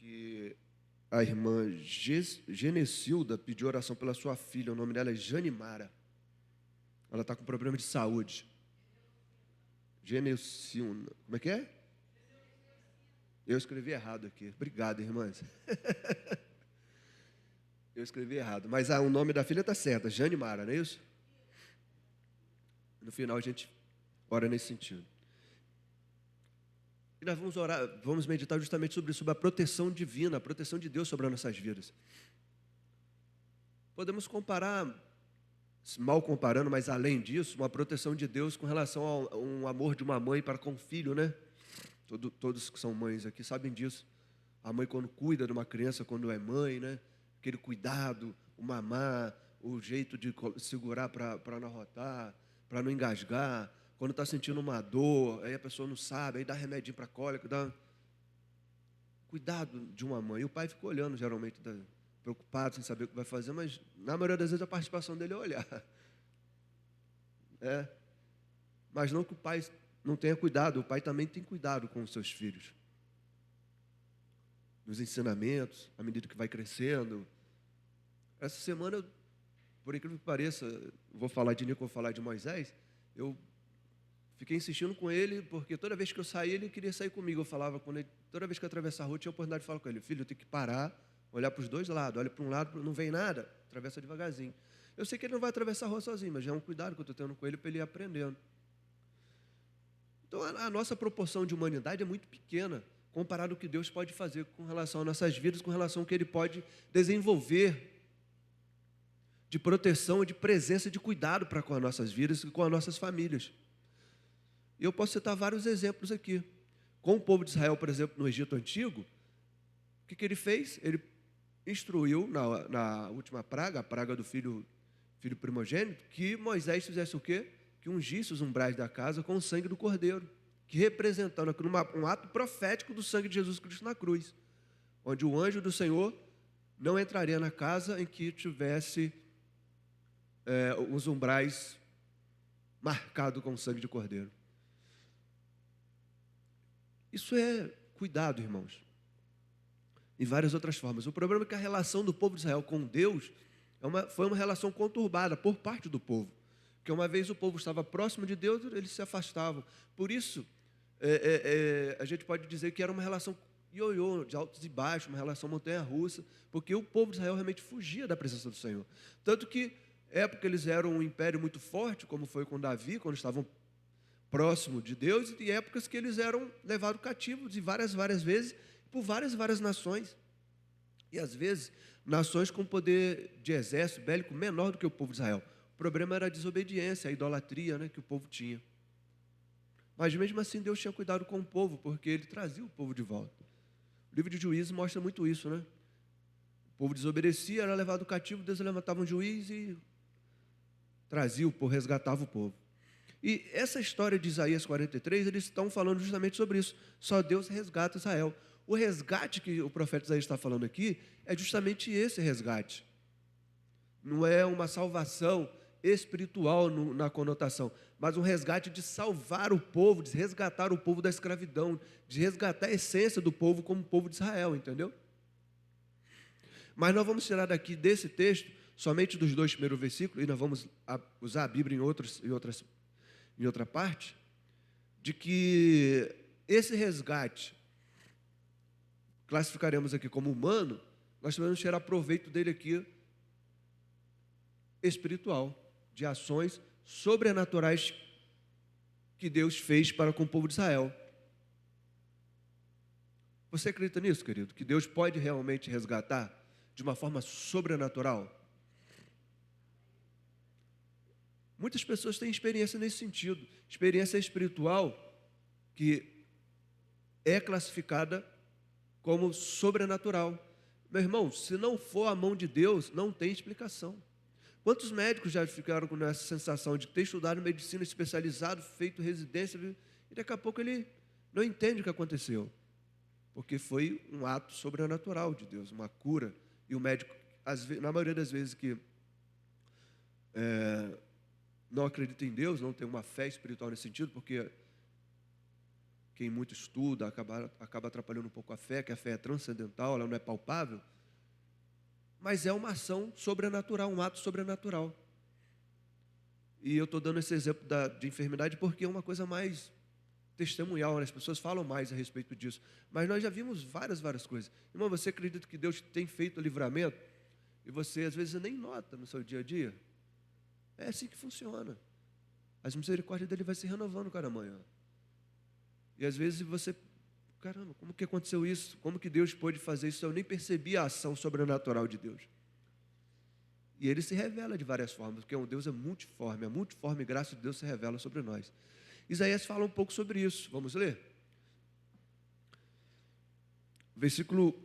que a irmã Genecilda pediu oração pela sua filha. O nome dela é Janimara. Ela está com problema de saúde. Genecilda. Como é que é? Eu escrevi errado aqui. Obrigado, irmãs. Eu escrevi errado. Mas o nome da filha está certo. Janimara, não é isso? No final a gente ora nesse sentido. E nós vamos orar, vamos meditar justamente sobre isso, sobre a proteção divina, a proteção de Deus sobre as nossas vidas. Podemos comparar, mal comparando, mas além disso, uma proteção de Deus com relação a um amor de uma mãe para com o filho, né? Todos que são mães aqui sabem disso. A mãe quando cuida de uma criança, quando é mãe, né? Aquele cuidado, o mamar, o jeito de segurar para não arrotar, para não engasgar. Quando está sentindo uma dor, aí a pessoa não sabe, aí dá remedinho para cólica, dá cuidado de uma mãe. E o pai fica olhando, geralmente, preocupado, sem saber o que vai fazer, mas na maioria das vezes a participação dele é olhar. Mas não que o pai não tenha cuidado, o pai também tem cuidado com os seus filhos. Nos ensinamentos, à medida que vai crescendo. Essa semana, por incrível que pareça, vou falar de Nico, vou falar de Moisés, eu fiquei insistindo com ele, porque toda vez que eu saía, ele queria sair comigo. Eu falava com ele, toda vez que eu atravessava a rua, eu tinha a oportunidade de falar com ele: filho, eu tenho que parar, olhar para os dois lados. Olha para um lado, não vem nada, atravessa devagarzinho. Eu sei que ele não vai atravessar a rua sozinho, mas já é um cuidado que eu estou tendo com ele para ele ir aprendendo. Então, a nossa proporção de humanidade é muito pequena, comparado ao que Deus pode fazer com relação às nossas vidas, com relação ao que Ele pode desenvolver de proteção, de presença, de cuidado para com as nossas vidas e com as nossas famílias. E eu posso citar vários exemplos aqui. Com o povo de Israel, por exemplo, no Egito Antigo, o que ele fez? Ele instruiu na última praga, a praga do filho primogênito, que Moisés fizesse o quê? Que ungisse os umbrais da casa com o sangue do cordeiro, que representando um ato profético do sangue de Jesus Cristo na cruz, onde o anjo do Senhor não entraria na casa em que tivesse os umbrais marcados com o sangue de cordeiro. Isso é cuidado, irmãos, em várias outras formas. O problema é que a relação do povo de Israel com Deus foi uma relação conturbada por parte do povo. Porque uma vez o povo estava próximo de Deus, eles se afastavam. Por isso, a gente pode dizer que era uma relação ioiô, de altos e baixos, uma relação montanha-russa, porque o povo de Israel realmente fugia da presença do Senhor. Tanto que, época, eles eram um império muito forte, como foi com Davi, quando estavam próximo de Deus, e épocas que eles eram levados cativos, e várias vezes, por várias nações. E, às vezes, nações com poder de exército bélico menor do que o povo de Israel. O problema era a desobediência, a idolatria, né, que o povo tinha. Mas mesmo assim Deus tinha cuidado com o povo, porque Ele trazia o povo de volta. O livro de Juízes mostra muito isso, né? O povo desobedecia, era levado cativo, Deus levantava um juiz e trazia o povo, resgatava o povo. E essa história de Isaías 43, eles estão falando justamente sobre isso. Só Deus resgata Israel. O resgate que o profeta Isaías está falando aqui é justamente esse resgate. Não é uma salvação espiritual na conotação, mas um resgate de salvar o povo, de resgatar o povo da escravidão, de resgatar a essência do povo como povo de Israel, entendeu? Mas nós vamos tirar daqui desse texto, somente dos 2 primeiros versículos, e nós vamos usar a Bíblia em outra parte, de que esse resgate, classificaremos aqui como humano, nós devemos tirar proveito dele aqui, espiritual, de ações sobrenaturais que Deus fez para com o povo de Israel. Você acredita nisso, querido? Que Deus pode realmente resgatar de uma forma sobrenatural? Muitas pessoas têm experiência nesse sentido, experiência espiritual que é classificada como sobrenatural. Meu irmão, se não for a mão de Deus, não tem explicação. Quantos médicos já ficaram com essa sensação de ter estudado medicina especializado, feito residência, e daqui a pouco ele não entende o que aconteceu? Porque foi um ato sobrenatural de Deus, uma cura. E o médico, na maioria das vezes que não acredita em Deus, não tem uma fé espiritual nesse sentido, porque quem muito estuda acaba atrapalhando um pouco a fé, que a fé é transcendental, ela não é palpável, mas é uma ação sobrenatural, um ato sobrenatural. E eu estou dando esse exemplo de enfermidade porque é uma coisa mais testemunhal, né? As pessoas falam mais a respeito disso, mas nós já vimos várias coisas. Irmão, você acredita que Deus tem feito livramento e você às vezes nem nota no seu dia a dia? É assim que funciona. As misericórdias dele vai se renovando cada manhã. E às vezes você, caramba, como que aconteceu isso? Como que Deus pôde fazer isso? Eu nem percebi a ação sobrenatural de Deus. E ele se revela de várias formas, porque um Deus é multiforme. A multiforme graça de Deus se revela sobre nós. Isaías fala um pouco sobre isso. Vamos ler? Versículo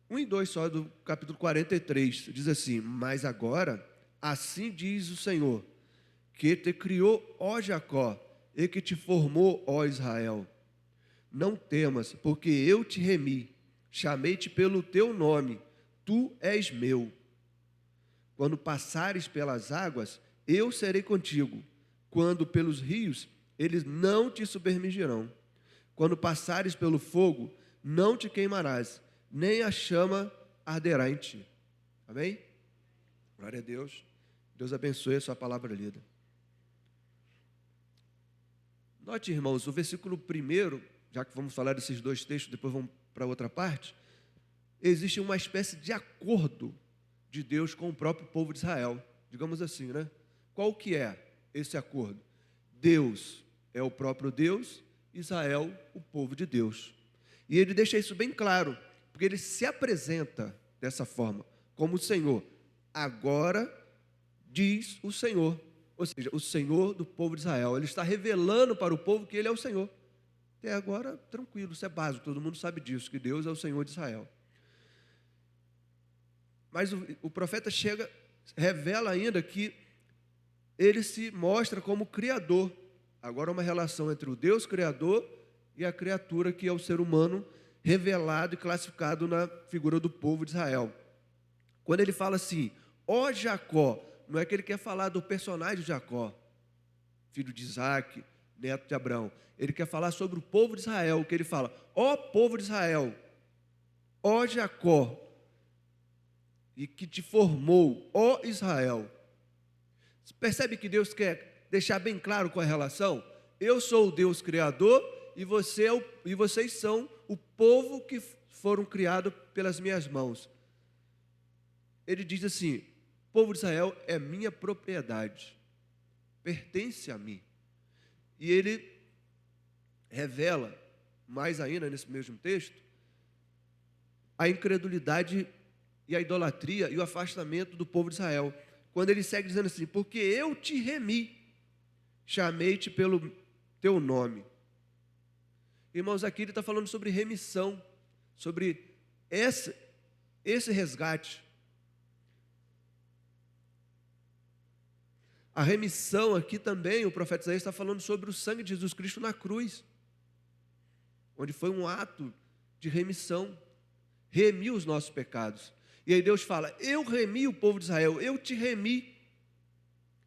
1 e 2 só do capítulo 43. Diz assim: mas agora, assim diz o Senhor, que te criou, ó Jacó, e que te formou, ó Israel. Não temas, porque eu te remi, chamei-te pelo teu nome, tu és meu. Quando passares pelas águas, eu serei contigo. Quando pelos rios, eles não te submergirão. Quando passares pelo fogo, não te queimarás, nem a chama arderá em ti. Amém? Glória a Deus. Deus abençoe a sua palavra lida. Note, irmãos, o versículo 1, já que vamos falar desses dois textos, depois vamos para outra parte, existe uma espécie de acordo de Deus com o próprio povo de Israel, digamos assim, né? Qual que é esse acordo? Deus é o próprio Deus, Israel, o povo de Deus. E ele deixa isso bem claro, porque ele se apresenta dessa forma, como o Senhor. Agora diz o Senhor, ou seja, o Senhor do povo de Israel. Ele está revelando para o povo que ele é o Senhor. Até agora, tranquilo, isso é básico, todo mundo sabe disso, que Deus é o Senhor de Israel. Mas o profeta revela ainda que ele se mostra como Criador. Agora uma relação entre o Deus Criador e a criatura que é o ser humano, revelado e classificado na figura do povo de Israel. Quando ele fala assim, ó Jacó, não é que ele quer falar do personagem Jacó, filho de Isaac, neto de Abraão. Ele quer falar sobre o povo de Israel, que ele fala, ó povo de Israel, ó Jacó, e que te formou, ó Israel. Você percebe que Deus quer deixar bem claro qual é a relação? Eu sou o Deus Criador e vocês são o povo que foram criados pelas minhas mãos. Ele diz assim, o povo de Israel é minha propriedade, pertence a mim. E ele revela, mais ainda nesse mesmo texto, a incredulidade e a idolatria e o afastamento do povo de Israel. Quando ele segue dizendo assim, porque eu te remi, chamei-te pelo teu nome. Irmãos, aqui ele está falando sobre remissão, sobre esse resgate. A remissão aqui também, o profeta Isaías está falando sobre o sangue de Jesus Cristo na cruz, onde foi um ato de remissão, remiu os nossos pecados. E aí Deus fala, eu remi o povo de Israel, eu te remi,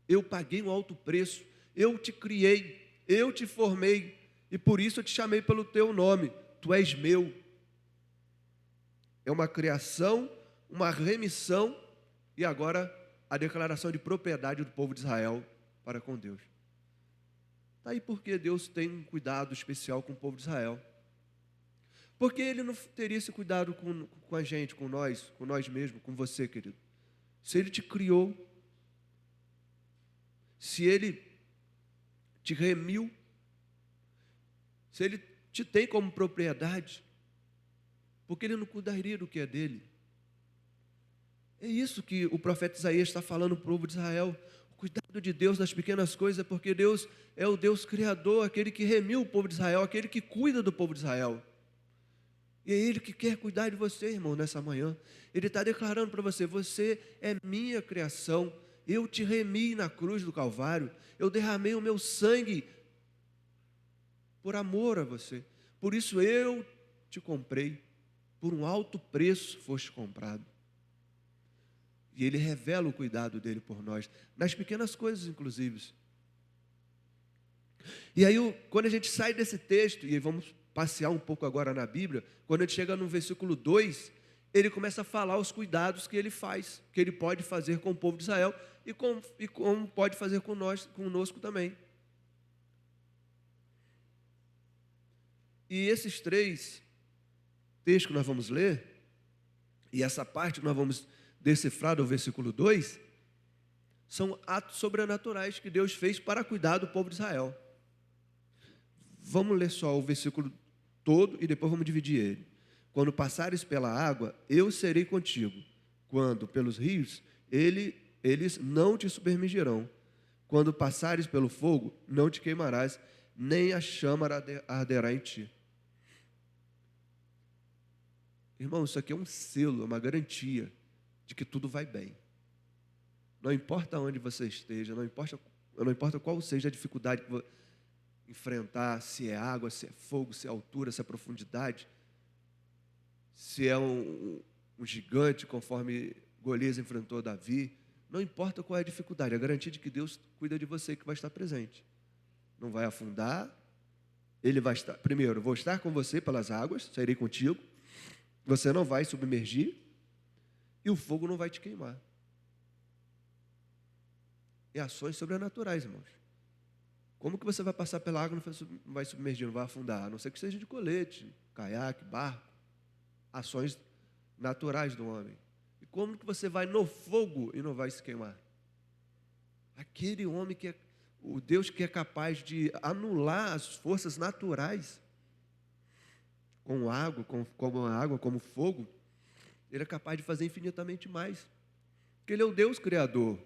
eu paguei um alto preço, eu te criei, eu te formei, e por isso eu te chamei pelo teu nome, tu és meu. É uma criação, uma remissão, e agora a declaração de propriedade do povo de Israel para com Deus. Está aí porque Deus tem um cuidado especial com o povo de Israel. Porque ele não teria esse cuidado com a gente, com nós mesmos, com você, querido. Se ele te criou, se ele te remiu, se ele te tem como propriedade, porque ele não cuidaria do que é dele. É isso que o profeta Isaías está falando para o povo de Israel. O cuidado de Deus das pequenas coisas é porque Deus é o Deus Criador, aquele que remiu o povo de Israel, aquele que cuida do povo de Israel. E é Ele que quer cuidar de você, irmão, nessa manhã. Ele está declarando para você, você é minha criação, eu te remi na cruz do Calvário, eu derramei o meu sangue por amor a você. Por isso eu te comprei, por um alto preço foste comprado. E Ele revela o cuidado dele por nós, nas pequenas coisas, inclusive. E aí, quando a gente sai desse texto, e aí vamos passear um pouco agora na Bíblia, quando a gente chega no versículo 2, ele começa a falar os cuidados que ele faz, que ele pode fazer com o povo de Israel e como pode fazer conosco também. E esses 3 textos que nós vamos ler, e essa parte que nós vamos decifrar do versículo 2, são atos sobrenaturais que Deus fez para cuidar do povo de Israel. Vamos ler só o versículo todo e depois vamos dividir ele. Quando passares pela água, eu serei contigo. Quando pelos rios, eles não te submergirão. Quando passares pelo fogo, não te queimarás, nem a chama arderá em ti. Irmão, isso aqui é um selo, é uma garantia de que tudo vai bem. Não importa onde você esteja, não importa qual seja a dificuldade que você enfrentar, se é água, se é fogo, se é altura, se é profundidade, se é um gigante, conforme Golias enfrentou Davi, não importa qual é a dificuldade, a garantia de que Deus cuida de você, que vai estar presente. Não vai afundar, Ele vai estar, primeiro, vou estar com você pelas águas, sairei contigo, você não vai submergir e o fogo não vai te queimar. E ações sobrenaturais, irmãos. Como que você vai passar pela água e não vai submergir, não vai afundar? A não ser que seja de colete, caiaque, barco. Ações naturais do homem. E como que você vai no fogo e não vai se queimar? Aquele homem que é o Deus que é capaz de anular as forças naturais com água, como fogo, Ele é capaz de fazer infinitamente mais. Porque Ele é o Deus Criador.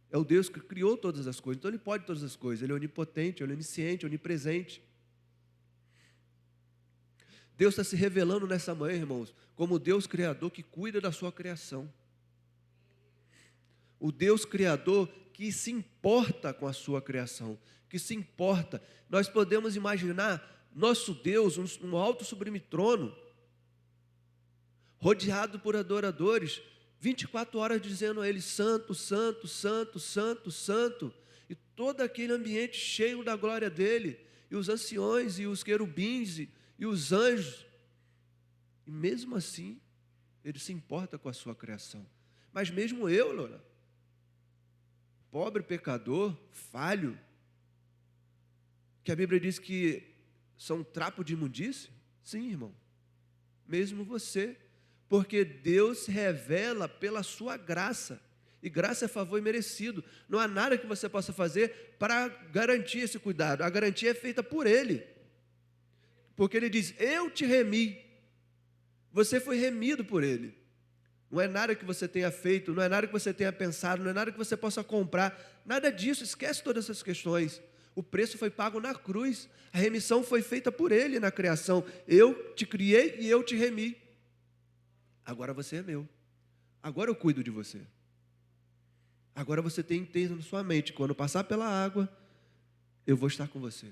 É o Deus que criou todas as coisas. Então Ele pode todas as coisas. Ele é onipotente, onisciente, onipresente. Deus está se revelando nessa manhã, irmãos, como o Deus Criador que cuida da sua criação. O Deus Criador que se importa com a sua criação, que se importa. Nós podemos imaginar nosso Deus, um alto sublime trono, rodeado por adoradores, 24 horas dizendo a Ele, santo, santo, santo, santo, santo, e todo aquele ambiente cheio da glória dEle, e os anciões, e os querubins, e os anjos, e mesmo assim, Ele se importa com a sua criação. Mas mesmo eu, Lona, pobre pecador, falho, que a Bíblia diz que são trapo de imundície? Sim, irmão, mesmo você, porque Deus se revela pela sua graça, e graça é favor imerecido. Não há nada que você possa fazer para garantir esse cuidado, a garantia é feita por Ele, porque Ele diz, eu te remi, você foi remido por Ele. Não é nada que você tenha feito, não é nada que você tenha pensado, não é nada que você possa comprar, nada disso, esquece todas essas questões. O preço foi pago na cruz, a remissão foi feita por Ele na criação. Eu te criei e eu te remi. Agora você é meu. Agora eu cuido de você. Agora você tem inteiro na sua mente, quando passar pela água, eu vou estar com você.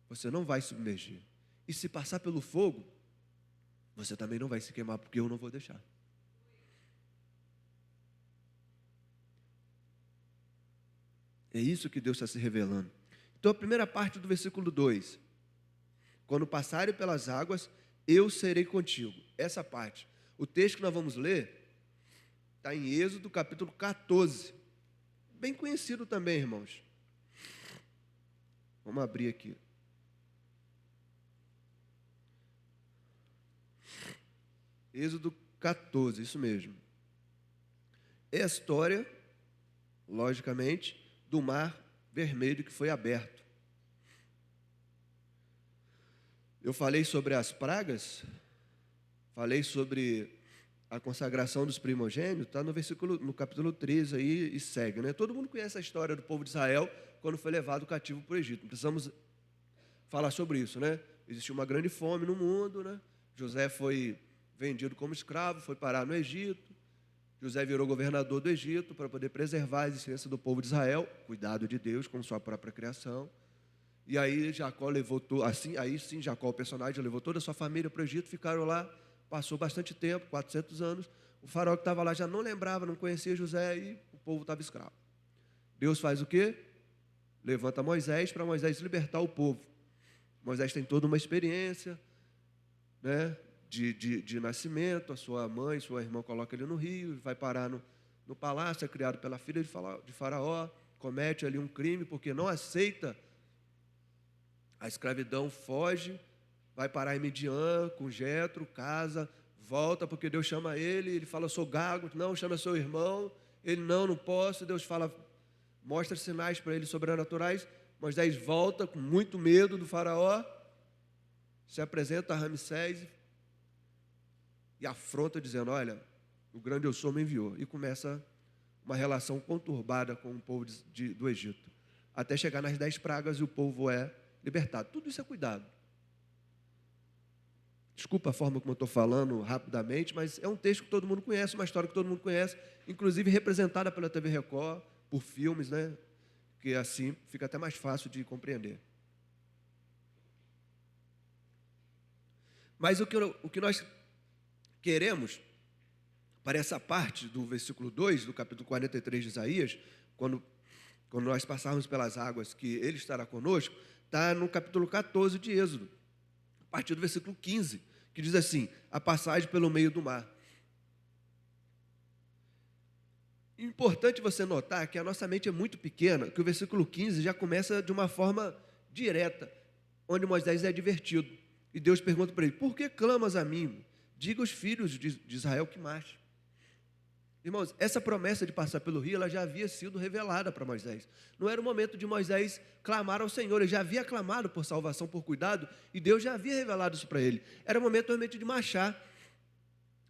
Você não vai submergir. E se passar pelo fogo, você também não vai se queimar, porque eu não vou deixar. É isso que Deus está se revelando. Então, a primeira parte do versículo 2. Quando passarem pelas águas, eu serei contigo. Essa parte. O texto que nós vamos ler está em Êxodo, capítulo 14. Bem conhecido também, irmãos. Vamos abrir aqui. Êxodo 14, isso mesmo. É a história, logicamente, do mar vermelho que foi aberto. Eu falei sobre as pragas, falei sobre a consagração dos primogênitos, está no capítulo 13 aí e segue, né? Todo mundo conhece a história do povo de Israel quando foi levado cativo para o Egito. Não precisamos falar sobre isso, né? Existiu uma grande fome no mundo, né? José foi vendido como escravo, foi parar no Egito. José virou governador do Egito para poder preservar a existência do povo de Israel, cuidado de Deus com sua própria criação. E aí Jacó levou, aí sim Jacó, o personagem, levou toda a sua família para o Egito, ficaram lá, passou bastante tempo, 400 anos. O faraó que estava lá já não lembrava, não conhecia José e o povo estava escravo. Deus faz o quê? levanta Moisés para Moisés libertar o povo. Moisés tem toda uma experiência, né, de nascimento, a sua mãe, sua irmã coloca ele no rio, vai parar no palácio, é criado pela filha de Faraó, comete ali um crime porque não aceita a escravidão, foge, vai parar em Midian com Jetro, casa, volta porque Deus chama ele fala, eu sou gago, não, chama seu irmão, ele não posso, Deus fala, mostra sinais para ele sobrenaturais, Moisés volta com muito medo do faraó, se apresenta a Ramsés e afronta dizendo, olha, o grande eu sou me enviou, e começa uma relação conturbada com o povo do Egito, até chegar nas 10 pragas e o povo é libertado. Tudo isso é cuidado. Desculpa a forma como eu estou falando rapidamente, mas é um texto que todo mundo conhece, uma história que todo mundo conhece, inclusive representada pela TV Record, por filmes, né? Que assim fica até mais fácil de compreender. Mas o que nós queremos, para essa parte do versículo 2, do capítulo 43 de Isaías, quando nós passarmos pelas águas, que Ele estará conosco, está no capítulo 14 de Êxodo, a partir do versículo 15, que diz assim, a passagem pelo meio do mar. Importante você notar que a nossa mente é muito pequena, que o versículo 15 já começa de uma forma direta, onde Moisés é advertido. E Deus pergunta para ele, por que clamas a mim? Diga aos filhos de Israel que marchem. Irmãos, essa promessa de passar pelo rio, ela já havia sido revelada para Moisés. Não era o momento de Moisés clamar ao Senhor, ele já havia clamado por salvação, por cuidado, e Deus já havia revelado isso para ele. Era o momento realmente de marchar.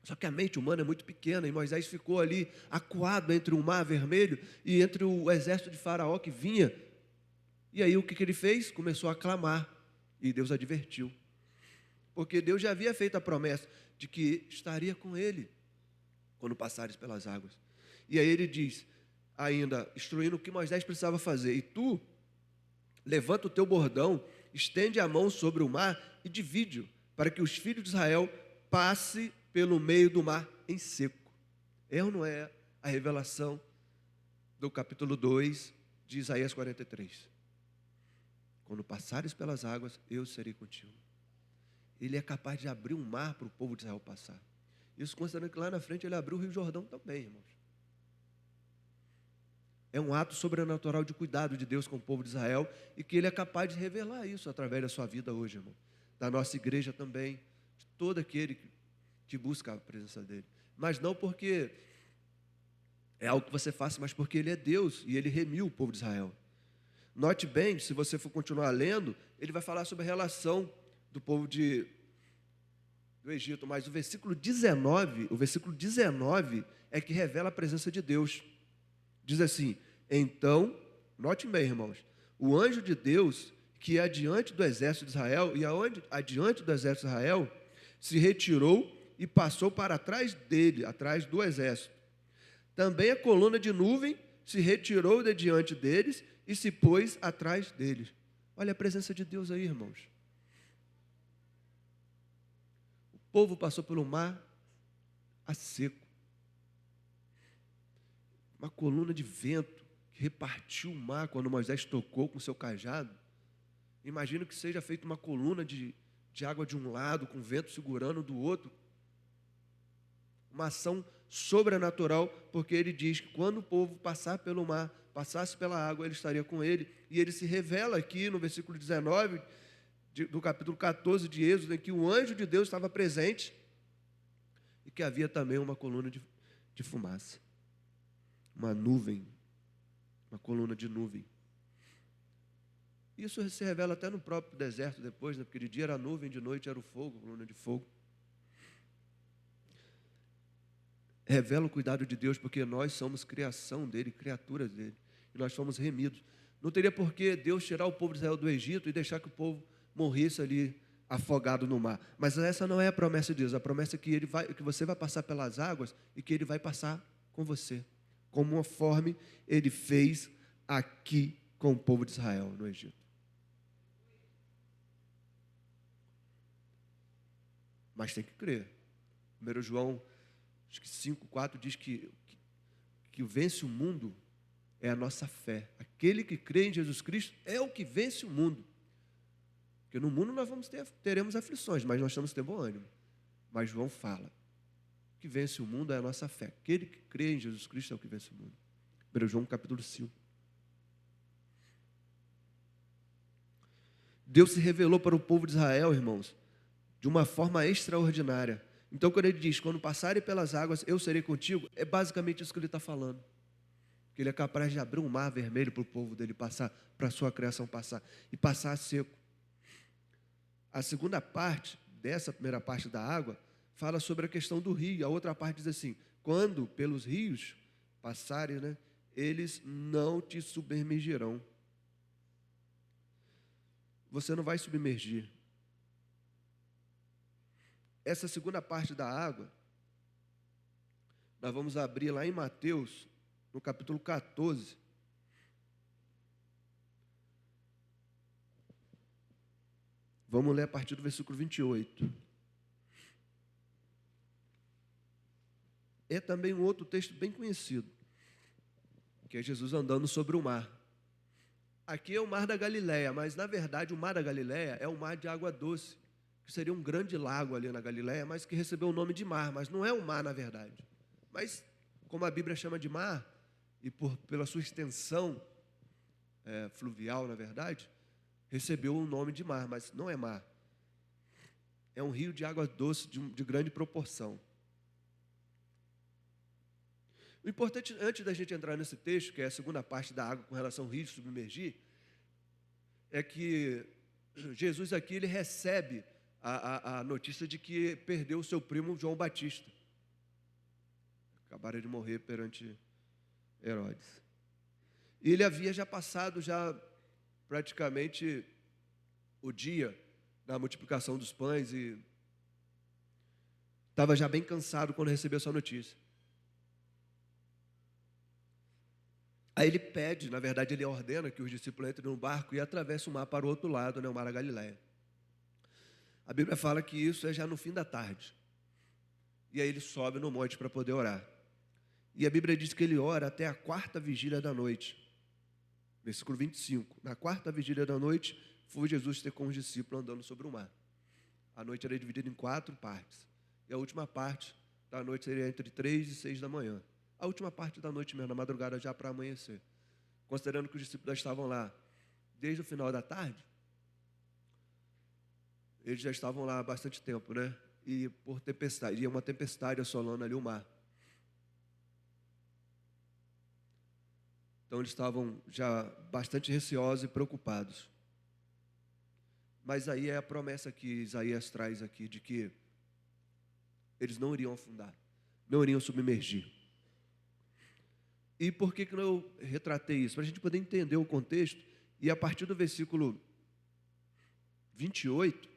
Só que a mente humana é muito pequena, e Moisés ficou ali acuado entre o mar vermelho e entre o exército de Faraó que vinha. E aí o que ele fez? Começou a clamar, e Deus advertiu. Porque Deus já havia feito a promessa de que estaria com ele quando passares pelas águas. E aí ele diz, ainda, instruindo o que Moisés precisava fazer. E tu, levanta o teu bordão, estende a mão sobre o mar e divide-o, para que os filhos de Israel passem pelo meio do mar em seco. É ou não é a revelação do capítulo 2 de Isaías 43? Quando passares pelas águas, eu serei contigo. Ele é capaz de abrir um mar para o povo de Israel passar. Isso considerando que lá na frente ele abriu o Rio Jordão também, irmãos. É um ato sobrenatural de cuidado de Deus com o povo de Israel e que ele é capaz de revelar isso através da sua vida hoje, irmão. Da nossa igreja também, de todo aquele que busca a presença dele. Mas não porque é algo que você faça, mas porque ele é Deus e ele remiu o povo de Israel. Note bem, se você for continuar lendo, ele vai falar sobre a relação do povo do Egito, mas o versículo 19 é que revela a presença de Deus. Diz assim, então, note bem, irmãos, o anjo de Deus, que é adiante do exército de Israel, e adiante do exército de Israel, se retirou e passou para trás dele, atrás do exército. Também a coluna de nuvem se retirou de diante deles e se pôs atrás deles. Olha a presença de Deus aí, irmãos. O povo passou pelo mar a seco. Uma coluna de vento que repartiu o mar quando Moisés tocou com seu cajado. Imagino que seja feita uma coluna de água de um lado, com vento segurando do outro. Uma ação sobrenatural, porque ele diz que quando o povo passar pelo mar, passasse pela água, ele estaria com ele. E ele se revela aqui no versículo 19 do capítulo 14 de Êxodo, em que o anjo de Deus estava presente e que havia também uma coluna de fumaça. Uma nuvem, uma coluna de nuvem. Isso se revela até no próprio deserto depois, né? Porque de dia era nuvem, de noite era o fogo, coluna de fogo. Revela o cuidado de Deus, porque nós somos criação dele, criaturas dele, e nós fomos remidos. Não teria por que Deus tirar o povo de Israel do Egito e deixar que o povo morresse ali afogado no mar. Mas essa não é a promessa de Deus. A promessa é que que você vai passar pelas águas e que ele vai passar com você, conforme ele fez aqui com o povo de Israel no Egito. Mas tem que crer. 1 João, acho que 5:4 diz que vence o mundo é a nossa fé. Aquele que crê em Jesus Cristo é o que vence o mundo. Porque no mundo nós teremos aflições, mas nós temos que ter bom ânimo. Mas João fala, o que vence o mundo é a nossa fé. Aquele que crê em Jesus Cristo é o que vence o mundo. 1 João capítulo 5. Deus se revelou para o povo de Israel, irmãos, de uma forma extraordinária. Então, quando ele diz, quando passarem pelas águas, eu serei contigo, é basicamente isso que ele está falando. Que ele é capaz de abrir um mar vermelho para o povo dele passar, para a sua criação passar, e passar seco. A segunda parte, dessa primeira parte da água, fala sobre a questão do rio. A outra parte diz assim, quando pelos rios passarem, né, eles não te submergirão. Você não vai submergir. Essa segunda parte da água, nós vamos abrir lá em Mateus, no capítulo 14. Vamos ler a partir do versículo 28. É também um outro texto bem conhecido, que é Jesus andando sobre o mar. Aqui é o mar da Galileia, mas na verdade o mar da Galileia é um mar de água doce, que seria um grande lago ali na Galileia, mas que recebeu o nome de mar, mas não é um mar na verdade. Mas como a Bíblia chama de mar, e pela sua extensão fluvial, na verdade, recebeu o nome de mar, mas não é mar. É um rio de água doce de grande proporção. O importante, antes da gente entrar nesse texto, que é a segunda parte da água com relação ao rio submergir, é que Jesus aqui ele recebe a notícia de que perdeu o seu primo João Batista. Acabaram de morrer perante Herodes. E ele havia já passado praticamente o dia da multiplicação dos pães e estava já bem cansado quando recebeu essa notícia. Aí ele pede, na verdade ele ordena que os discípulos entrem no barco e atravessem o mar para o outro lado, né, o mar da Galileia. A Bíblia fala que isso é já no fim da tarde. E aí ele sobe no monte para poder orar. E a Bíblia diz que ele ora até a quarta vigília da noite. Versículo 25. Na quarta vigília da noite, foi Jesus ter com os discípulos andando sobre o mar. A noite era dividida em 4 partes. E a última parte da noite seria entre 3 e 6 da manhã. A última parte da noite mesmo, na madrugada já para amanhecer. Considerando que os discípulos já estavam lá desde o final da tarde, eles já estavam lá há bastante tempo, né? E por tempestade, ia uma tempestade assolando ali o mar. Então eles estavam já bastante receosos e preocupados. Mas aí é a promessa que Isaías traz aqui, de que eles não iriam afundar, não iriam submergir. E por que eu retratei isso? Para a gente poder entender o contexto, e a partir do versículo 28,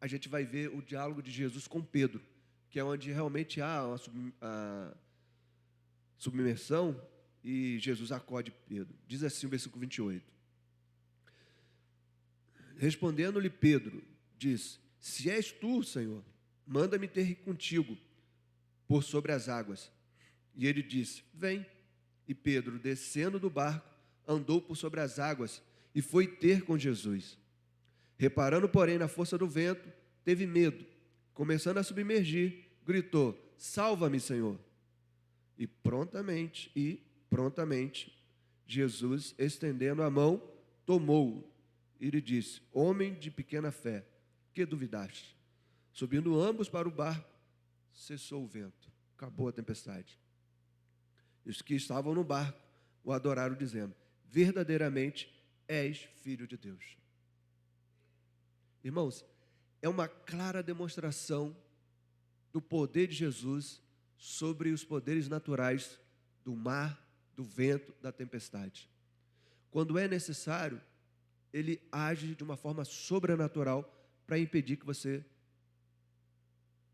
a gente vai ver o diálogo de Jesus com Pedro, que é onde realmente há uma submersão, e Jesus acode Pedro. Diz assim o versículo 28. Respondendo-lhe Pedro, diz, se és tu, Senhor, manda-me ter contigo por sobre as águas. E ele disse, vem. E Pedro, descendo do barco, andou por sobre as águas e foi ter com Jesus. Reparando, porém, na força do vento, teve medo. Começando a submergir, gritou, salva-me, Senhor. E prontamente, Jesus, estendendo a mão, tomou-o e lhe disse, homem de pequena fé, que duvidaste? Subindo ambos para o barco, cessou o vento, acabou a tempestade. E os que estavam no barco o adoraram, dizendo, verdadeiramente és filho de Deus. Irmãos, é uma clara demonstração do poder de Jesus sobre os poderes naturais do mar, do vento, da tempestade. Quando é necessário, ele age de uma forma sobrenatural para impedir que você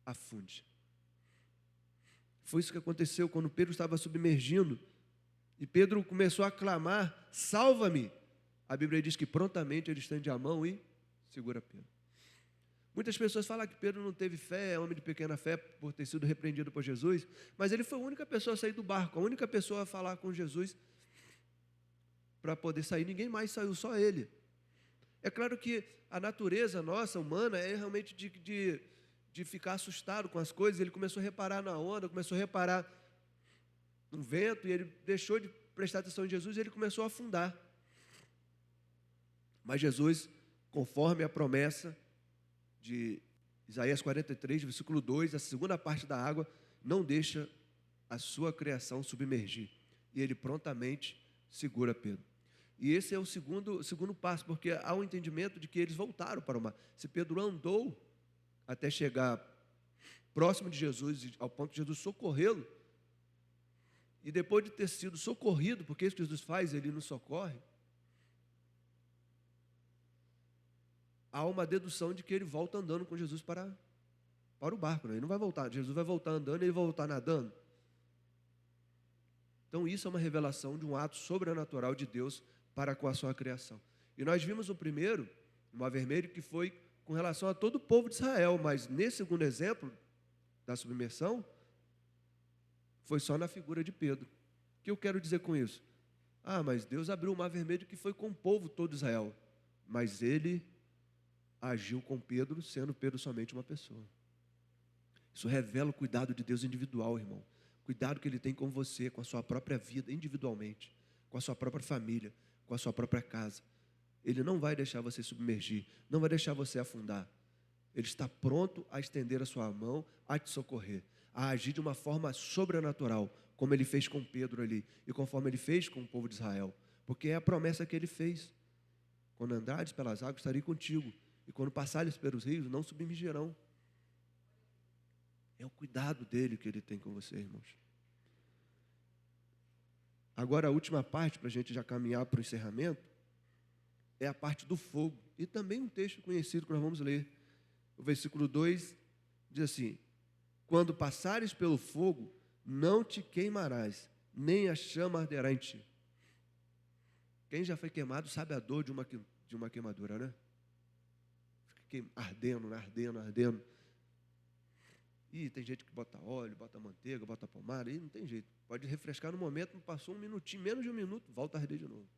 afunde. Foi isso que aconteceu quando Pedro estava submergindo e Pedro começou a clamar, salva-me. A Bíblia diz que prontamente ele estende a mão e segura Pedro. Muitas pessoas falam que Pedro não teve fé, é homem de pequena fé por ter sido repreendido por Jesus, mas ele foi a única pessoa a sair do barco, a única pessoa a falar com Jesus para poder sair. Ninguém mais saiu, só ele. É claro que a natureza nossa, humana, é realmente de ficar assustado com as coisas. Ele começou a reparar na onda, começou a reparar no vento, e ele deixou de prestar atenção em Jesus e ele começou a afundar. Mas Jesus, conforme a promessa de Isaías 43, versículo 2, a segunda parte da água, não deixa a sua criação submergir. E ele prontamente segura Pedro. E esse é o segundo passo, porque há um entendimento de que eles voltaram para o mar. Se Pedro andou até chegar próximo de Jesus, ao ponto de Jesus socorrê-lo, e depois de ter sido socorrido, porque isso que Jesus faz, ele nos socorre, há uma dedução de que ele volta andando com Jesus para o barco. Né? Ele não vai voltar, Jesus vai voltar andando, ele vai voltar nadando. Então isso é uma revelação de um ato sobrenatural de Deus para com a sua criação. E nós vimos o primeiro, no Mar Vermelho, que foi com relação a todo o povo de Israel, mas nesse segundo exemplo da submersão, foi só na figura de Pedro. O que eu quero dizer com isso? Mas Deus abriu o Mar Vermelho que foi com o povo todo de Israel, mas ele agiu com Pedro, sendo Pedro somente uma pessoa. Isso revela o cuidado de Deus individual, irmão. Cuidado que ele tem com você, com a sua própria vida, individualmente, com a sua própria família, com a sua própria casa. Ele não vai deixar você submergir, não vai deixar você afundar. Ele está pronto a estender a sua mão, a te socorrer, a agir de uma forma sobrenatural, como ele fez com Pedro ali, e conforme ele fez com o povo de Israel, porque é a promessa que ele fez. Quando andares pelas águas, estarei contigo, e quando passares pelos rios, não submergirão. É o cuidado dele que ele tem com você, irmãos. Agora, a última parte, para a gente já caminhar para o encerramento, é a parte do fogo. E também um texto conhecido que nós vamos ler. O versículo 2 diz assim: quando passares pelo fogo, não te queimarás, nem a chama arderá em ti. Quem já foi queimado sabe a dor de uma queimadura, né? Fica ardendo, ardendo, ardendo. E tem gente que bota óleo, bota manteiga, bota pomada, e não tem jeito. Pode refrescar no momento, passou um minutinho, menos de um minuto, volta a arder de novo.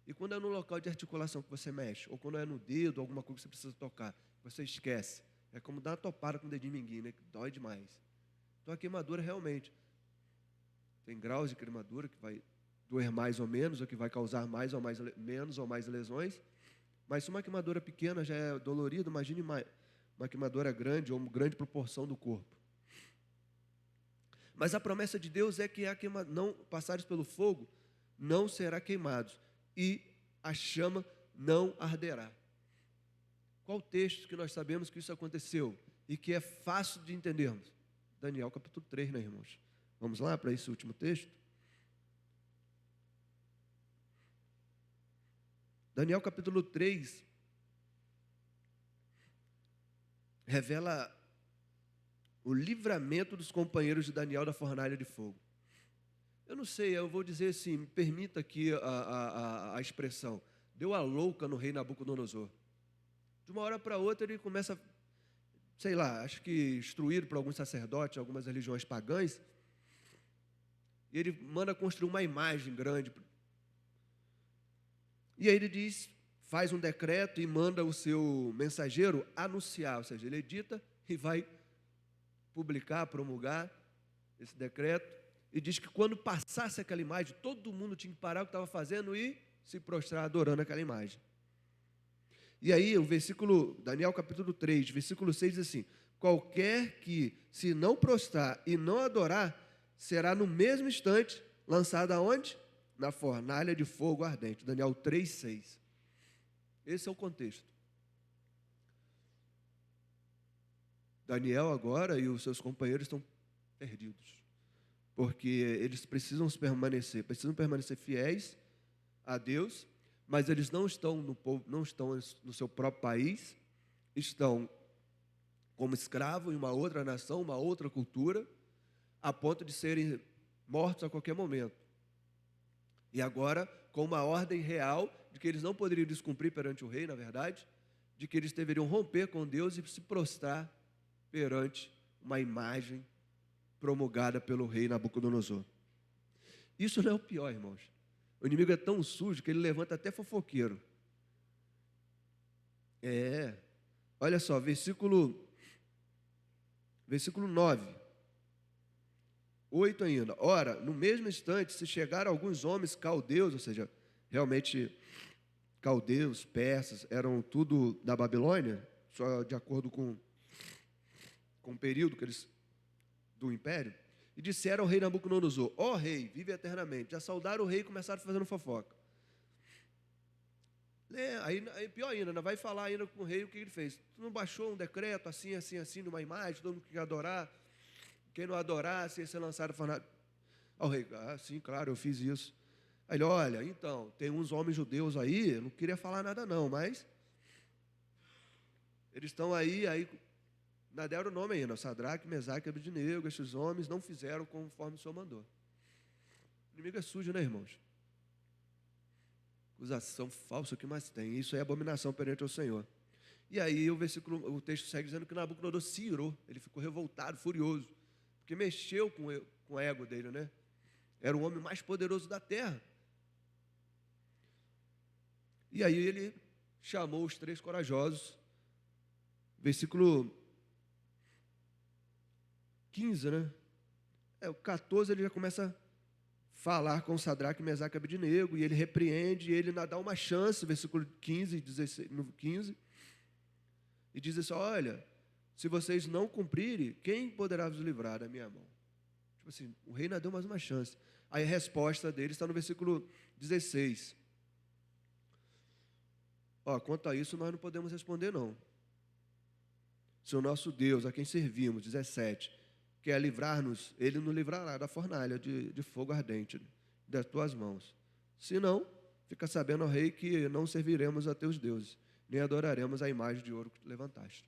E quando é no local de articulação que você mexe, ou quando é no dedo, alguma coisa que você precisa tocar, você esquece. É como dar uma topada com o dedinho minguinho, né? Que dói demais. Então a queimadura realmente tem graus de queimadura que vai doer mais ou menos, ou que vai causar mais ou mais menos ou mais lesões. Mas se uma queimadura pequena já é dolorida, imagine uma queimadura grande ou uma grande proporção do corpo. Mas a promessa de Deus é que não passares pelo fogo, não será queimados, e a chama não arderá. Qual texto que nós sabemos que isso aconteceu e que é fácil de entendermos? Daniel capítulo 3, né, irmãos? Vamos lá para esse último texto? Daniel capítulo 3 revela o livramento dos companheiros de Daniel da fornalha de fogo. Eu não sei, eu vou dizer assim, me permita aqui a expressão, deu a louca no rei Nabucodonosor. De uma hora para outra ele começa, sei lá, acho que instruído por alguns sacerdotes, algumas religiões pagãs, e ele manda construir uma imagem grande. E aí ele diz, faz um decreto e manda o seu mensageiro anunciar, ou seja, ele edita e vai publicar, promulgar esse decreto, e diz que quando passasse aquela imagem, todo mundo tinha que parar o que estava fazendo e se prostrar adorando aquela imagem. E aí o versículo, Daniel capítulo 3, versículo 6 diz assim: qualquer que se não prostrar e não adorar, será no mesmo instante lançado aonde? Na fornalha de fogo ardente. Daniel 3, 6. Esse é o contexto. Daniel agora e os seus companheiros estão perdidos, porque eles precisam permanecer fiéis a Deus, mas eles não estão no seu próprio país, estão como escravos em uma outra nação, uma outra cultura, a ponto de serem mortos a qualquer momento. E agora, com uma ordem real de que eles não poderiam descumprir perante o rei, na verdade, de que eles deveriam romper com Deus e se prostrar perante uma imagem promulgada pelo rei Nabucodonosor. Isso não é o pior, irmãos. O inimigo é tão sujo que ele levanta até fofoqueiro. Olha só, versículo 9, 8 ainda. Ora, no mesmo instante, se chegaram alguns homens caldeus, ou seja, realmente caldeus, persas, eram tudo da Babilônia, só de acordo com o período que eles, do império, e disseram ao rei Nabucodonosor: ó rei, vive eternamente. Já saudaram o rei e começaram fazendo fofoca. Aí pior ainda, vai falar ainda com o rei o que ele fez. Tu não baixou um decreto assim, assim, assim, numa imagem, todo mundo que quer adorar, quem não adorasse ia ser lançado fornalha. Ao rei: sim, claro, eu fiz isso. Aí ele: olha, então, tem uns homens judeus aí, eu não queria falar nada não, mas eles estão aí não deram o nome ainda, Sadraque, Mesaque e Abednego. Estes homens não fizeram conforme o Senhor mandou. O inimigo é sujo, né, irmãos? Acusação falsa, o que mais tem? Isso é abominação perante o Senhor. E aí o texto segue dizendo que Nabucodonosor se irou, ele ficou revoltado, furioso, porque mexeu com o ego dele, né? Era o homem mais poderoso da terra. E aí ele chamou os 3 corajosos, versículo 15, né? O 14 ele já começa a falar com Sadraque, Mesaque e Abednego, e ele repreende, e ele dá uma chance, versículo 15, 16, no 15, e diz assim: olha, se vocês não cumprirem, quem poderá vos livrar da minha mão? Tipo assim, o rei ainda deu mais uma chance. Aí a resposta dele está no versículo 16. Quanto a isso nós não podemos responder não. Se o nosso Deus, a quem servimos, 17, quer livrar-nos, ele nos livrará da fornalha de fogo ardente das tuas mãos. Se não, fica sabendo, ó rei, que não serviremos a teus deuses, nem adoraremos a imagem de ouro que tu levantaste.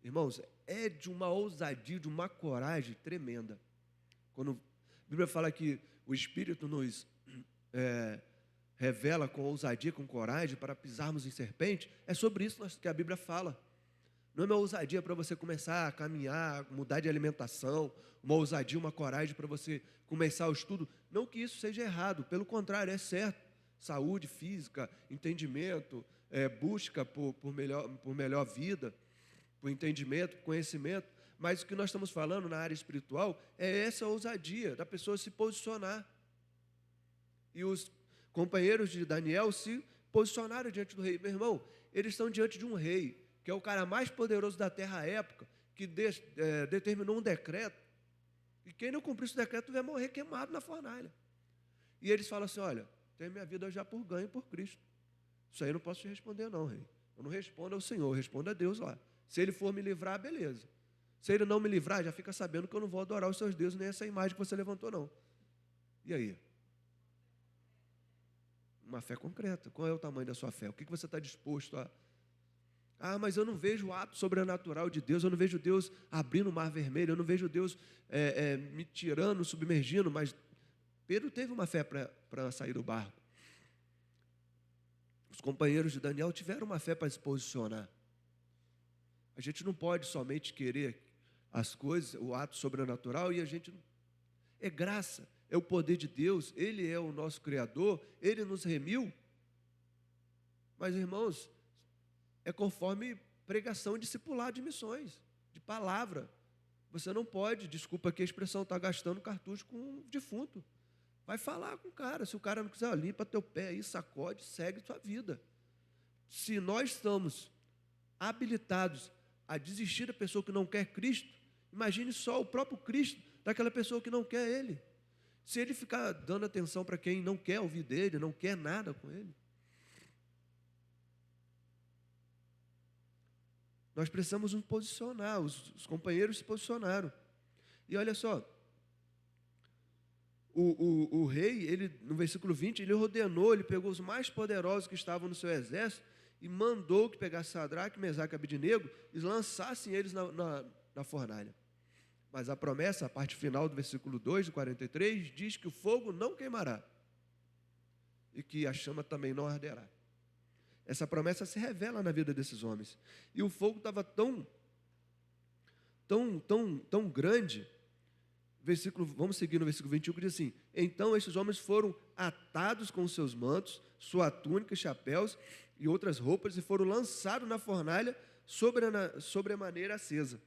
Irmãos, é de uma ousadia, de uma coragem tremenda. Quando a Bíblia fala que o Espírito nos revela com ousadia, com coragem, para pisarmos em serpente, é sobre isso que a Bíblia fala. Não é uma ousadia para você começar a caminhar, mudar de alimentação, uma ousadia, uma coragem para você começar o estudo. Não que isso seja errado, pelo contrário, é certo. Saúde física, entendimento, busca por melhor vida, por entendimento, por conhecimento. Mas o que nós estamos falando na área espiritual é essa ousadia da pessoa se posicionar. E os companheiros de Daniel se posicionaram diante do rei. Meu irmão, eles estão diante de um rei, que é o cara mais poderoso da terra à época, que determinou um decreto, e quem não cumprir esse decreto vai morrer queimado na fornalha. E eles falam assim: olha, tenho minha vida já por ganho por Cristo. Isso aí eu não posso te responder não, rei. Eu não respondo ao Senhor, eu respondo a Deus lá. Se ele for me livrar, beleza. Se ele não me livrar, já fica sabendo que eu não vou adorar os seus deuses, nem essa imagem que você levantou não. E aí? Uma fé concreta. Qual é o tamanho da sua fé? O que você está disposto a... mas eu não vejo o ato sobrenatural de Deus, eu não vejo Deus abrindo o mar vermelho, eu não vejo Deus me tirando, submergindo, mas Pedro teve uma fé para sair do barco. Os companheiros de Daniel tiveram uma fé para se posicionar. A gente não pode somente querer as coisas, o ato sobrenatural, e a gente... É graça, é o poder de Deus, Ele é o nosso Criador, Ele nos remiu. Mas, irmãos, é conforme pregação discipulada de missões, de palavra. Você não pode, desculpa aqui a expressão, está gastando cartucho com um defunto. Vai falar com o cara. Se o cara não quiser, limpa teu pé aí, sacode, segue sua vida. Se nós estamos habilitados a desistir da pessoa que não quer Cristo, imagine só o próprio Cristo daquela pessoa que não quer Ele. Se ele ficar dando atenção para quem não quer ouvir dele, não quer nada com ele. Nós precisamos nos posicionar, os companheiros se posicionaram. E olha só, o rei, ele, no versículo 20, ele ordenou, ele pegou os mais poderosos que estavam no seu exército e mandou que pegasse Sadraque, Mesaque e Abednego e lançassem eles na fornalha. Mas a promessa, a parte final do versículo 2, do 43, diz que o fogo não queimará e que a chama também não arderá. Essa promessa se revela na vida desses homens. E o fogo estava tão grande, Vamos seguir no versículo 21, que diz assim: então estes homens foram atados com seus mantos, sua túnica e chapéus e outras roupas, e foram lançados na fornalha sobremaneira acesa.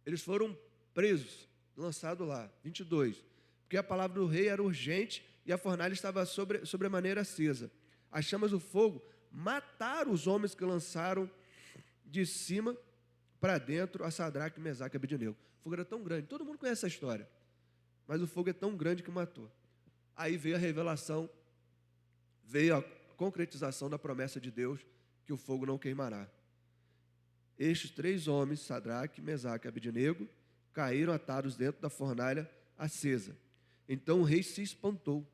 Eles foram presos, lançados lá. 22. Porque a palavra do rei era urgente e a fornalha estava sobremaneira acesa. As chamas do fogo mataram os homens que lançaram de cima para dentro a Sadraque, Mesaque e Abednego. O fogo era tão grande, todo mundo conhece essa história, mas o fogo é tão grande que matou. Aí veio a revelação, veio a concretização da promessa de Deus, que o fogo não queimará. Estes 3 homens, Sadraque, Mesaque e Abednego, caíram atados dentro da fornalha acesa. Então o rei se espantou.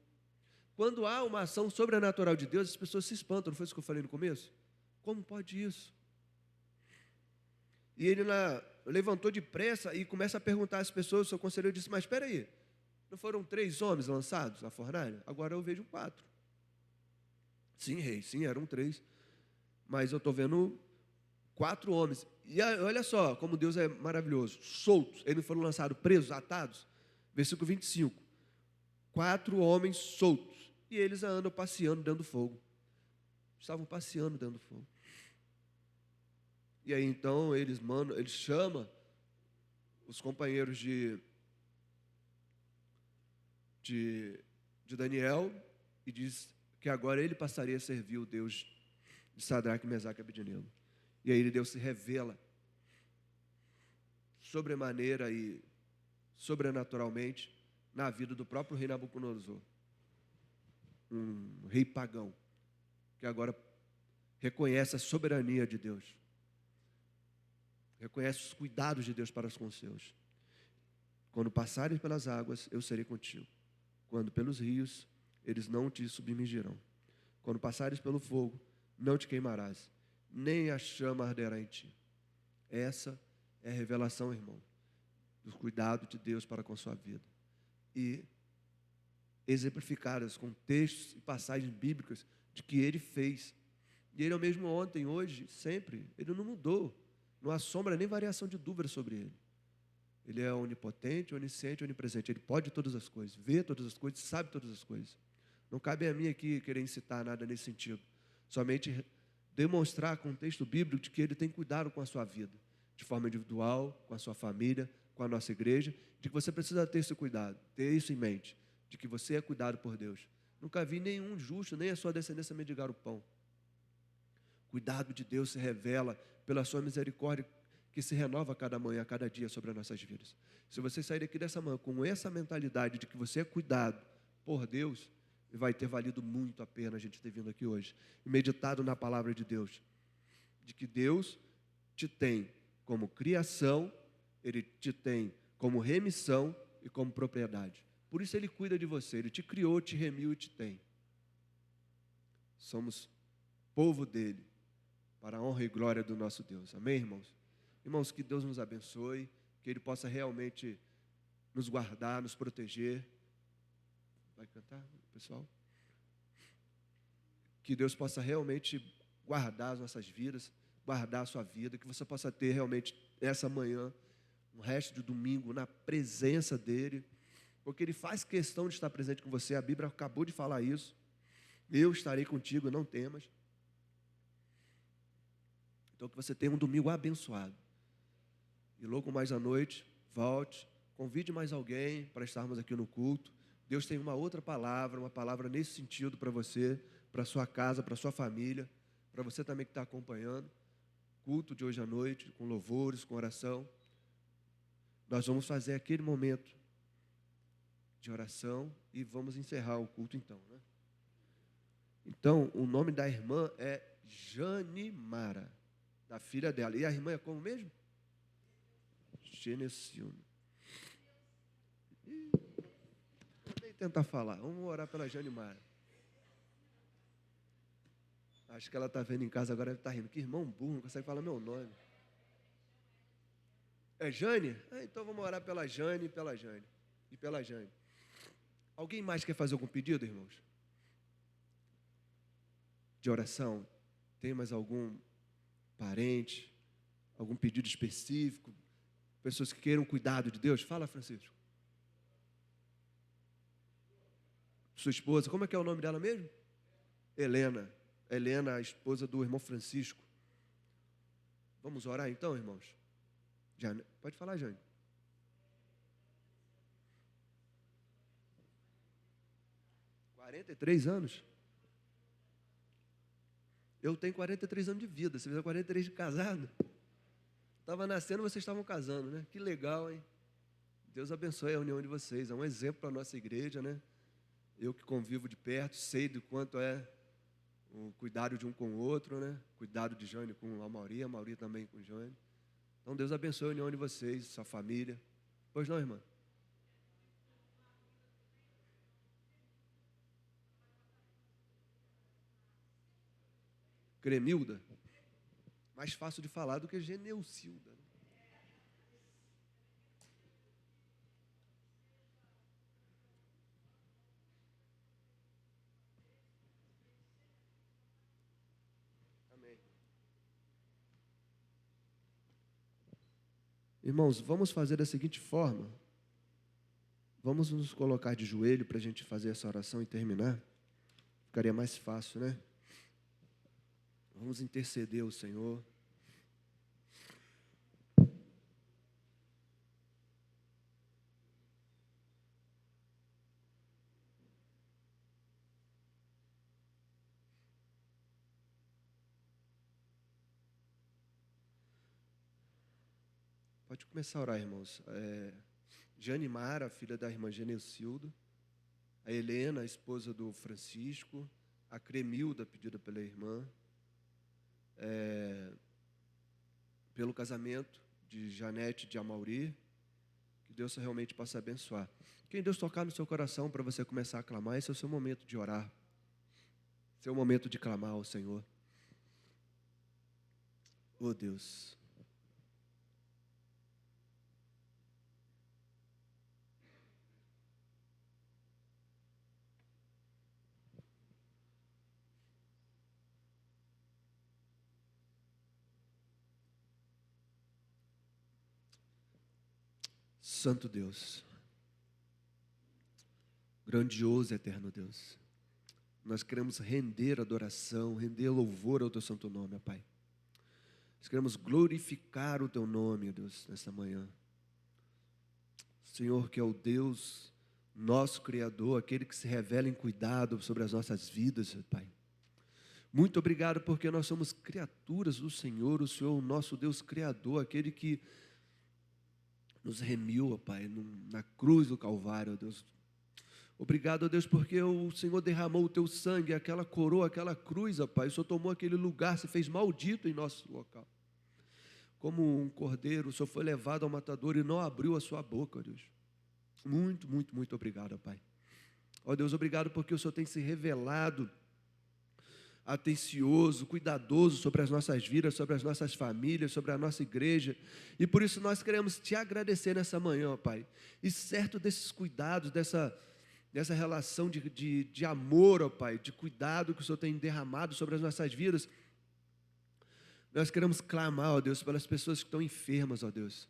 Quando há uma ação sobrenatural de Deus, as pessoas se espantam, não foi isso que eu falei no começo? Como pode isso? E ele levantou depressa e começa a perguntar às pessoas. O seu conselheiro disse: mas espera aí, não foram 3 homens lançados na fornalha? Agora eu vejo 4. Sim, rei, sim, eram 3. Mas eu estou vendo 4 homens. E olha só como Deus é maravilhoso. Soltos, eles não foram lançados presos, atados. Versículo 25. 4 homens soltos. E eles andam passeando dentro do fogo. Estavam passeando dentro do fogo. E aí então eles chamam os companheiros de Daniel e diz que agora ele passaria a servir o Deus de Sadraque, Mesaque e Abednego. E aí Deus se revela sobremaneira e sobrenaturalmente na vida do próprio rei Nabucodonosor, um rei pagão, que agora reconhece a soberania de Deus, reconhece os cuidados de Deus para com os seus. Quando passares pelas águas, eu serei contigo. Quando pelos rios, eles não te submergirão. Quando passares pelo fogo, não te queimarás, nem a chama arderá em ti. Essa é a revelação, irmão, do cuidado de Deus para com a sua vida. E exemplificadas com textos e passagens bíblicas de que Ele fez. E Ele é o mesmo ontem, hoje, sempre. Ele não mudou. Não há sombra nem variação de dúvida sobre Ele. Ele é onipotente, onisciente, onipresente. Ele pode todas as coisas, vê todas as coisas, sabe todas as coisas. Não cabe a mim aqui querer incitar nada nesse sentido. Somente demonstrar com o texto bíblico de que Ele tem cuidado com a sua vida, de forma individual, com a sua família, com a nossa igreja, de que você precisa ter esse cuidado, ter isso em mente, de que você é cuidado por Deus. Nunca vi nenhum justo, nem a sua descendência mendigar o pão. O cuidado de Deus se revela pela sua misericórdia, que se renova a cada manhã, a cada dia sobre as nossas vidas. Se você sair daqui dessa manhã com essa mentalidade de que você é cuidado por Deus, vai ter valido muito a pena a gente ter vindo aqui hoje e meditado na palavra de Deus, de que Deus te tem como criação, Ele te tem como remissão e como propriedade. Por isso Ele cuida de você, Ele te criou, te remiu e te tem. Somos povo dEle, para a honra e glória do nosso Deus. Amém, irmãos? Irmãos, que Deus nos abençoe, que Ele possa realmente nos guardar, nos proteger. Vai cantar, pessoal? Que Deus possa realmente guardar as nossas vidas, guardar a sua vida, que você possa ter realmente essa manhã, o resto de domingo, na presença dEle, porque Ele faz questão de estar presente com você. A Bíblia acabou de falar isso. Eu estarei contigo, não temas. Então, que você tenha um domingo abençoado. E logo mais à noite, volte, convide mais alguém para estarmos aqui no culto. Deus tem uma outra palavra, uma palavra nesse sentido para você, para a sua casa, para a sua família, para você também que está acompanhando. Culto de hoje à noite, com louvores, com oração. Nós vamos fazer aquele momento de oração e vamos encerrar o culto então, né? Então, o nome da irmã é Janimara, da filha dela. E a irmã é como mesmo? Genecione. Vou nem tentar falar. Vamos orar pela Janimara. Acho que ela está vendo em casa agora, deve estar rindo. Que irmão burro, não consegue falar meu nome. É Jane? Então vamos orar pela Jane e pela Jane. E pela Jane. Alguém mais quer fazer algum pedido, irmãos? De oração? Tem mais algum parente? Algum pedido específico? Pessoas que queiram cuidado de Deus? Fala, Francisco. sua esposa, como é que é o nome dela mesmo? Helena. Helena, a esposa do irmão Francisco. Vamos orar então, irmãos? Jane, pode falar, Jane. $43? Eu tenho 43 anos de vida, você fizer 43 de casado. Estava nascendo, vocês estavam casando, né? Que legal, hein? Deus abençoe a união de vocês. É um exemplo para a nossa igreja, né? Eu que convivo de perto, sei do quanto é o cuidado de um com o outro, né? Cuidado de Jane com a Mauri também com Jane. Então, Deus abençoe a união de vocês, sua família. Pois não, irmã? Cremilda? Mais fácil de falar do que Geneucilda. Né? Amém. Irmãos, vamos fazer da seguinte forma. Vamos nos colocar de joelho para a gente fazer essa oração e terminar. Ficaria mais fácil, né? Vamos interceder ao Senhor. Pode começar a orar, irmãos. Jane Mara, filha da irmã Geneucildo. A Helena, a esposa do Francisco. A Cremilda, pedida pela irmã. Pelo casamento de Janete de Amauri. Que Deus realmente possa abençoar. Quem Deus tocar no seu coração para você começar a clamar, esse é o seu momento de orar. Esse é o momento de clamar ao Senhor. Oh Deus. Santo Deus, grandioso e eterno Deus, nós queremos render adoração, render louvor ao Teu santo nome, ó Pai. Nós queremos glorificar o Teu nome, ó Deus, nesta manhã. Senhor, que é o Deus, nosso Criador, aquele que se revela em cuidado sobre as nossas vidas, ó Pai. Muito obrigado porque nós somos criaturas do Senhor, o Senhor, o nosso Deus Criador, aquele que nos remiu, ó Pai, na cruz do Calvário, ó Deus. Obrigado, ó Deus, porque o Senhor derramou o Teu sangue, aquela coroa, aquela cruz, ó Pai. O Senhor tomou aquele lugar, se fez maldito em nosso local. Como um cordeiro, o Senhor foi levado ao matador e não abriu a sua boca, ó Deus. Muito, muito, muito obrigado, ó Pai. Ó Deus, obrigado porque o Senhor tem se revelado atencioso, cuidadoso sobre as nossas vidas, sobre as nossas famílias, sobre a nossa igreja. E por isso nós queremos Te agradecer nessa manhã, ó Pai. E certo desses cuidados, dessa relação de amor, ó Pai, de cuidado que o Senhor tem derramado sobre as nossas vidas, nós queremos clamar, ó Deus, pelas pessoas que estão enfermas, ó Deus.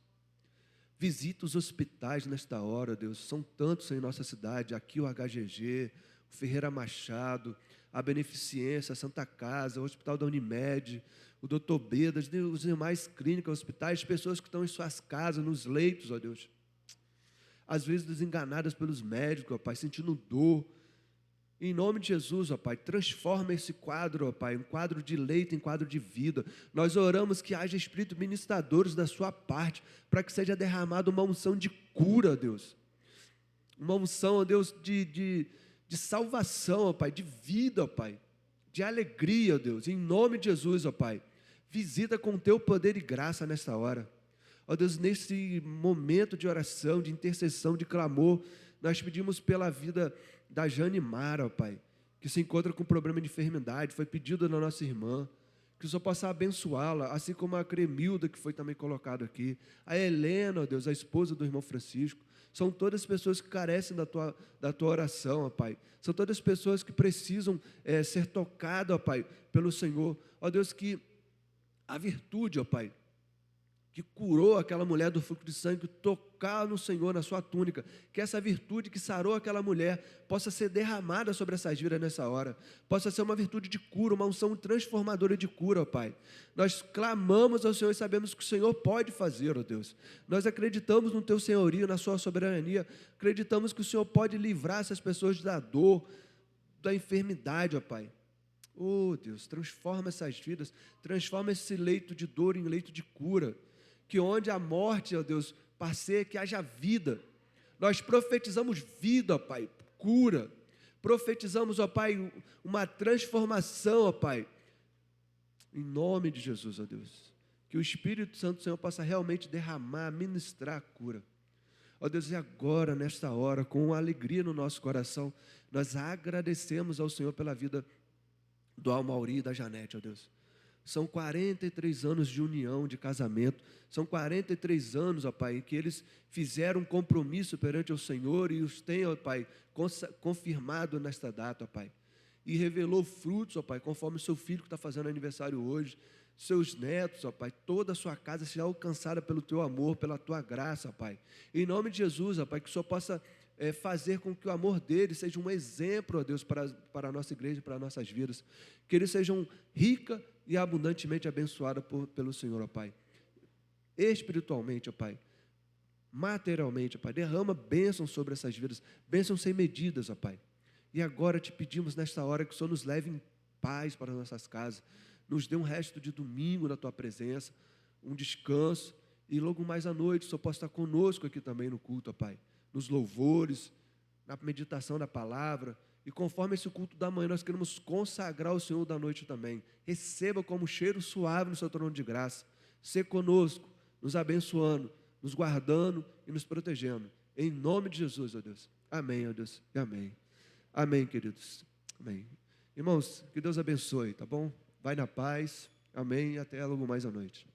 Visita os hospitais nesta hora, ó Deus. São tantos em nossa cidade, aqui o HGG, o Ferreira Machado, a Beneficência, a Santa Casa, o Hospital da Unimed, o Dr. Beda, os demais clínicas, hospitais, pessoas que estão em suas casas, nos leitos, ó Deus. Às vezes desenganadas pelos médicos, ó Pai, sentindo dor. Em nome de Jesus, ó Pai, transforma esse quadro, ó Pai, um quadro de leito em quadro de vida. Nós oramos que haja espíritos ministradores da sua parte, para que seja derramada uma unção de cura, ó Deus. Uma unção, ó Deus, de salvação, ó Pai, de vida, ó Pai, de alegria, ó Deus, em nome de Jesus, ó Pai. Visita com o Teu poder e graça nesta hora. Ó Deus, nesse momento de oração, de intercessão, de clamor, nós pedimos pela vida da Jane Mara, ó Pai, que se encontra com problema de enfermidade, foi pedido da nossa irmã, que o Senhor possa abençoá-la, assim como a Cremilda, que foi também colocado aqui, a Helena, ó Deus, a esposa do irmão Francisco. São todas pessoas que carecem da tua oração, ó Pai. São todas pessoas que precisam ser tocadas, ó Pai, pelo Senhor. Ó Deus, que a virtude, ó Pai, que curou aquela mulher do fluxo de sangue, tocar no Senhor, na sua túnica, que essa virtude que sarou aquela mulher possa ser derramada sobre essas vidas nessa hora, possa ser uma virtude de cura, uma unção transformadora de cura, ó Pai. Nós clamamos ao Senhor e sabemos que o Senhor pode fazer, ó Deus. Nós acreditamos no Teu senhorio, na Sua soberania, acreditamos que o Senhor pode livrar essas pessoas da dor, da enfermidade, ó Pai. Oh Deus, transforma essas vidas, transforma esse leito de dor em leito de cura, que onde a morte, ó Deus, passeia, que haja vida. Nós profetizamos vida, ó Pai, cura. Profetizamos, ó Pai, uma transformação, ó Pai. Em nome de Jesus, ó Deus. Que o Espírito Santo do Senhor possa realmente derramar, ministrar a cura. Ó Deus, e agora, nesta hora, com alegria no nosso coração, nós agradecemos ao Senhor pela vida do Almauri e da Janete, ó Deus. São 43 anos de união, de casamento. São 43 anos, ó Pai, em que eles fizeram um compromisso perante o Senhor e os têm, ó Pai, confirmado nesta data, ó Pai. E revelou frutos, ó Pai, conforme o seu filho que está fazendo aniversário hoje. Seus netos, ó Pai, toda a sua casa seja alcançada pelo Teu amor, pela Tua graça, ó Pai. Em nome de Jesus, ó Pai, que o Senhor possa fazer com que o amor deles seja um exemplo, ó Deus, para a nossa igreja, para as nossas vidas. Que eles sejam rica e abundantemente abençoada pelo Senhor, ó Pai. Espiritualmente, ó Pai, materialmente, ó Pai, derrama bênçãos sobre essas vidas, bênçãos sem medidas, ó Pai. E agora te pedimos nesta hora que o Senhor nos leve em paz para nossas casas, nos dê um resto de domingo na Tua presença, um descanso, e logo mais à noite o Senhor possa estar conosco aqui também no culto, ó Pai, nos louvores, na meditação da palavra. E conforme esse culto da manhã, nós queremos consagrar o Senhor da noite também. Receba como cheiro suave no seu trono de graça. Ser conosco, nos abençoando, nos guardando e nos protegendo. Em nome de Jesus, ó Deus. Amém, ó Deus. E amém. Amém, queridos. Amém. Irmãos, que Deus abençoe, tá bom? Vai na paz. Amém. E até logo mais à noite.